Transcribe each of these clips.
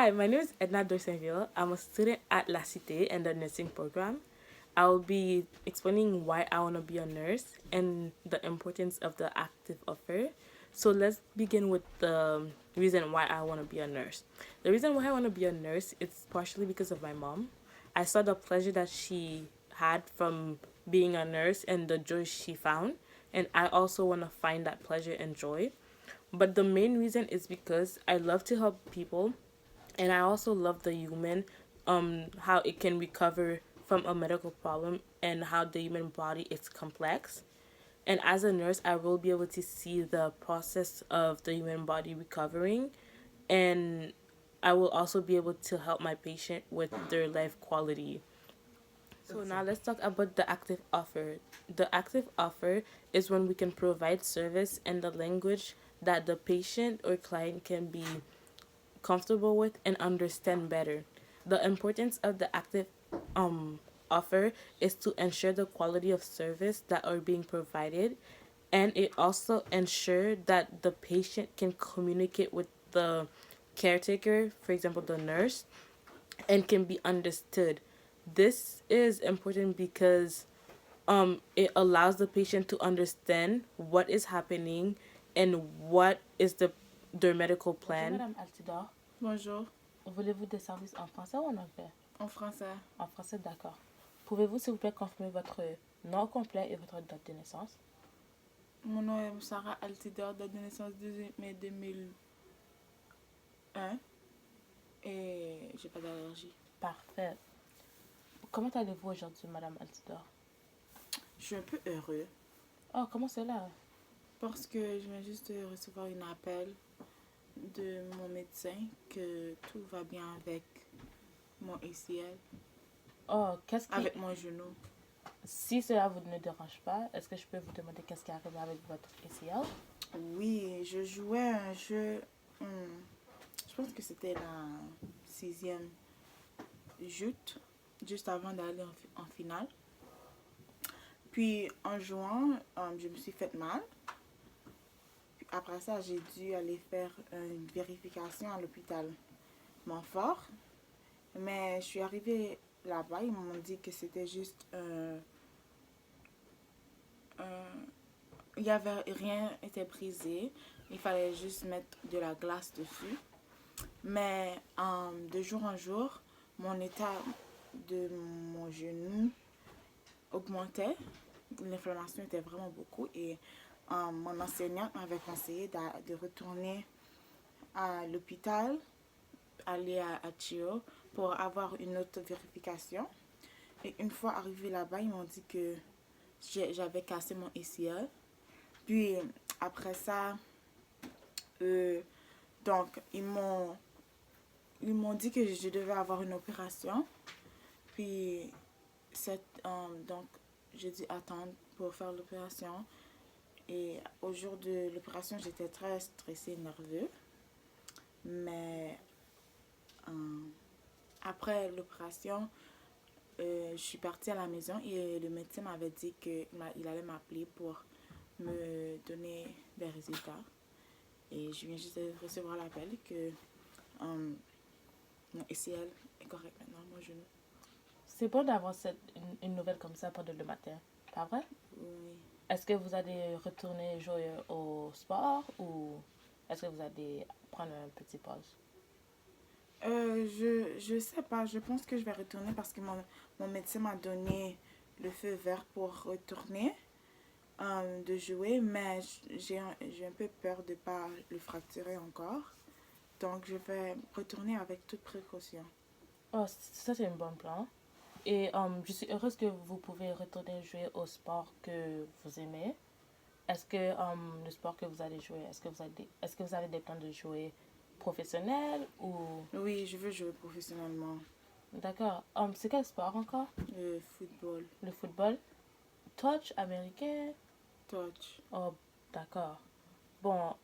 Hi, my name is Edna Dorsenville. I'm a student at La Cité in the nursing program. I will be explaining why I want to be a nurse and the importance of the active offer. So let's begin with the reason why I want to be a nurse. The reason why I want to be a nurse is partially because of my mom. I saw the pleasure that she had from being a nurse and the joy she found, and I also want to find that pleasure and joy. But the main reason is because I love to help people, and I also love the human, how it can recover from a medical problem and how the human body is complex. And as a nurse, I will be able to see the process of the human body recovering, and I will also be able to help my patient with their life quality. So now let's talk about the active offer. The active offer is when we can provide service in the language that the patient or client can be comfortable with and understand better. The importance of the active offer is to ensure the quality of service that are being provided, and it also ensure that the patient can communicate with the caretaker, for example the nurse, and can be understood. This is important because it allows the patient to understand what is happening and what is their medical Bonjour, plan. Madame Altidor. Bonjour, Voulez-vous des services en français ou en anglais? en français. En français, d'accord. Pouvez-vous, s'il vous plaît, confirmer votre nom complet et votre date de naissance? Mon nom est Sarah Altidor, date de naissance 18 mai 2001 et j'ai pas d'allergie. Parfait. Comment allez-vous aujourd'hui, Madame Altidor? Je suis un peu heureux Oh, comment cela? parce que je viens juste de recevoir un appel de mon médecin que tout va bien avec mon ACL, Oh, qu'est-ce qui... avec mon genou. Si cela vous ne dérange pas, est-ce que je peux vous demander qu'est-ce qui est arrivé avec votre ACL? Oui, je jouais un jeu, je pense que c'était la 6e joute, juste avant d'aller en finale. Puis en jouant, je me suis fait mal. Puis après ça, j'ai dû aller faire une vérification à l'hôpital Montfort. Mais je suis arrivée là-bas, ils m'ont dit que c'était juste il y avait rien était brisé. Il fallait juste mettre de la glace dessus. Mais de jour en jour, mon état de mon genou augmentait. L'inflammation était vraiment beaucoup et mon enseignante m'avait conseillé de retourner à l'hôpital, aller à Chio pour avoir une autre vérification. Et une fois arrivée là-bas, ils m'ont dit que j'avais cassé mon ACL. Puis après ça, donc ils m'ont dit que je devais avoir une opération. Puis donc j'ai dû attendre pour faire l'opération. Et au jour de l'opération, j'étais très stressée, nerveux. Mais après l'opération, je suis partie à la maison et le médecin m'avait dit qu'il allait m'appeler pour me donner des résultats. Et je viens juste de recevoir l'appel que mon ACL est correct maintenant, mon genou. C'est bon d'avoir une nouvelle comme ça pendant le matin, pas vrai? Oui. Est-ce que vous allez retourner jouer au sport ou est-ce que vous allez prendre une petite pause? Je sais pas, je pense que je vais retourner parce que mon médecin m'a donné le feu vert pour retourner de jouer, mais j'ai un peu peur de ne pas le fracturer encore. Donc je vais retourner avec toute précaution. Oh, ça c'est un bon plan. Et je suis heureuse que vous pouvez retourner jouer au sport que vous aimez. Est-ce que le sport que vous allez jouer, est-ce que vous avez des plans de jouer professionnel ou... Oui, je veux jouer professionnellement. D'accord. C'est quel sport encore? Le football. Le football? Touch américain? Touch. Oh, d'accord. Bon,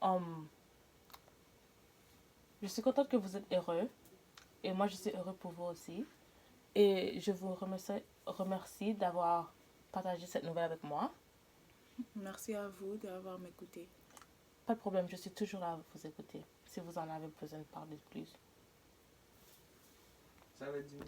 je suis contente que vous êtes heureux. Et moi, je suis heureux pour vous aussi. Et je vous remercie d'avoir partagé cette nouvelle avec moi. Merci à vous d'avoir m'écouté. Pas de problème, je suis toujours là à vous écouter si vous en avez besoin de parler plus. Ça va diminuer.